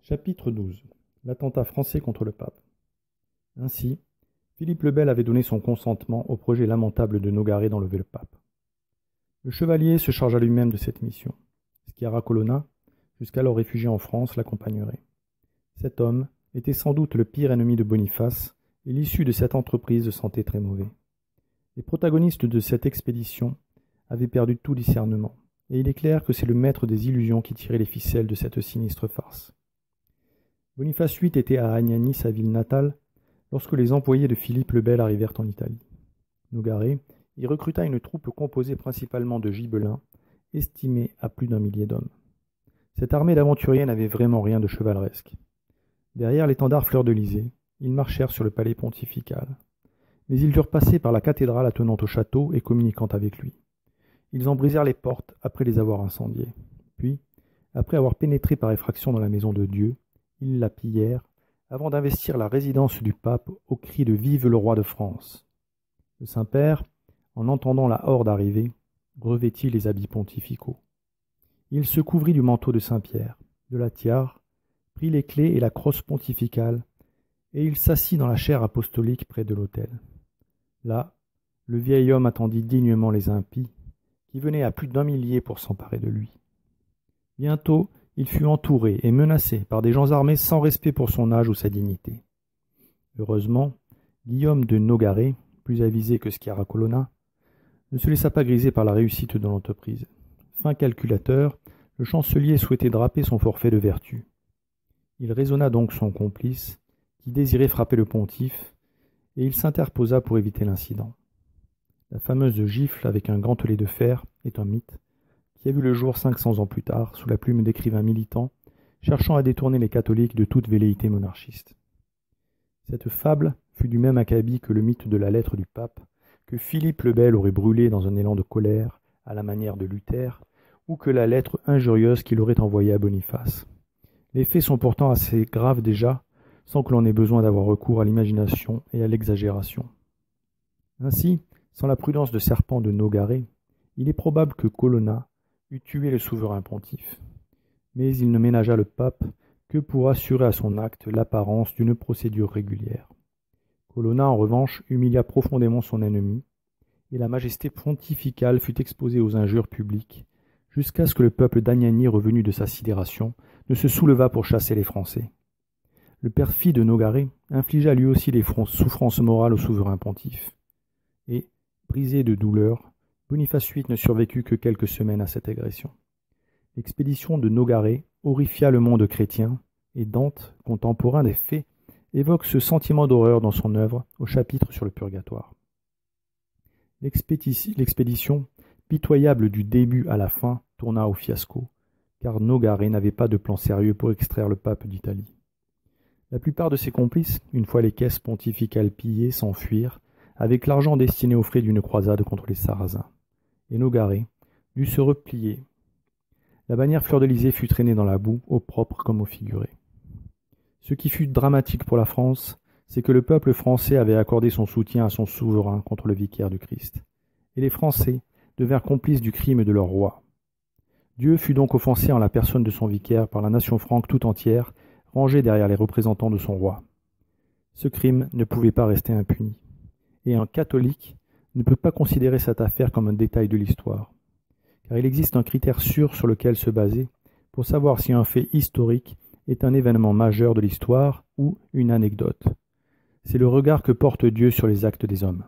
Chapitre 12. L'attentat français contre le pape. Ainsi, Philippe le Bel avait donné son consentement au projet lamentable de Nogaret d'enlever le pape. Le chevalier se chargea lui-même de cette mission. Sciarra Colonna, jusqu'alors réfugié en France, l'accompagnerait. Cet homme était sans doute le pire ennemi de Boniface, et l'issue de cette entreprise sentait très mauvais. Les protagonistes de cette expédition avaient perdu tout discernement, et il est clair que c'est le maître des illusions qui tirait les ficelles de cette sinistre farce. Boniface VIII était à Agnani, sa ville natale, lorsque les employés de Philippe le Bel arrivèrent en Italie. Nogaret y recruta une troupe composée principalement de gibelins, estimée à plus d'1 000 d'hommes. Cette armée d'aventuriers n'avait vraiment rien de chevaleresque. Derrière l'étendard fleur-de-lysée, ils marchèrent sur le palais pontifical. Mais ils durent passer par la cathédrale attenant au château et communiquant avec lui. Ils en brisèrent les portes après les avoir incendiées. Puis, après avoir pénétré par effraction dans la maison de Dieu, ils la pillèrent, avant d'investir la résidence du pape au cri de « Vive le roi de France !». Le Saint-Père, en entendant la horde arriver, revêtit les habits pontificaux. Il se couvrit du manteau de Saint-Pierre, de la tiare, prit les clés et la crosse pontificale, et il s'assit dans la chaire apostolique près de l'autel. Là, le vieil homme attendit dignement les impies, qui venaient à plus d'1 millier pour s'emparer de lui. Bientôt, il fut entouré et menacé par des gens armés sans respect pour son âge ou sa dignité. Heureusement, Guillaume de Nogaret, plus avisé que Sciarra Colonna, ne se laissa pas griser par la réussite de l'entreprise. Fin calculateur, le chancelier souhaitait draper son forfait de vertu. Il raisonna donc son complice, qui désirait frapper le pontife, et il s'interposa pour éviter l'incident. La fameuse gifle avec un grand gantelet de fer est un mythe, qui a vu le jour 500 ans plus tard, sous la plume d'écrivains militants, cherchant à détourner les catholiques de toute velléité monarchiste. Cette fable fut du même acabit que le mythe de la lettre du pape, que Philippe le Bel aurait brûlé dans un élan de colère, à la manière de Luther, ou que la lettre injurieuse qu'il aurait envoyée à Boniface. Les faits sont pourtant assez graves déjà, sans que l'on ait besoin d'avoir recours à l'imagination et à l'exagération. Ainsi, sans la prudence de serpent de Nogaret, il est probable que Colonna eût tué le souverain pontife. Mais il ne ménagea le pape que pour assurer à son acte l'apparence d'une procédure régulière. Colonna, en revanche, humilia profondément son ennemi, et la majesté pontificale fut exposée aux injures publiques, jusqu'à ce que le peuple d'Agnani, revenu de sa sidération, ne se soulevât pour chasser les Français. Le perfide Nogaret infligea lui aussi des souffrances morales au souverain pontife. Et, brisé de douleur, Boniface VIII ne survécut que quelques semaines à cette agression. L'expédition de Nogaret horrifia le monde chrétien, et Dante, contemporain des faits, évoque ce sentiment d'horreur dans son œuvre au chapitre sur le purgatoire. L'expédition, pitoyable du début à la fin, tourna au fiasco, car Nogaret n'avait pas de plan sérieux pour extraire le pape d'Italie. La plupart de ses complices, une fois les caisses pontificales pillées, s'enfuirent, avec l'argent destiné aux frais d'une croisade contre les Sarrasins. Et Nogaret dut se replier. La bannière fleur-de-lysée fut traînée dans la boue, au propre comme au figuré. Ce qui fut dramatique pour la France, c'est que le peuple français avait accordé son soutien à son souverain contre le vicaire du Christ. Et les Français devinrent complices du crime de leur roi. Dieu fut donc offensé en la personne de son vicaire par la nation franque tout entière, rangée derrière les représentants de son roi. Ce crime ne pouvait pas rester impuni. Et un catholique ne peut pas considérer cette affaire comme un détail de l'histoire, car il existe un critère sûr sur lequel se baser pour savoir si un fait historique est un événement majeur de l'histoire ou une anecdote. C'est le regard que porte Dieu sur les actes des hommes.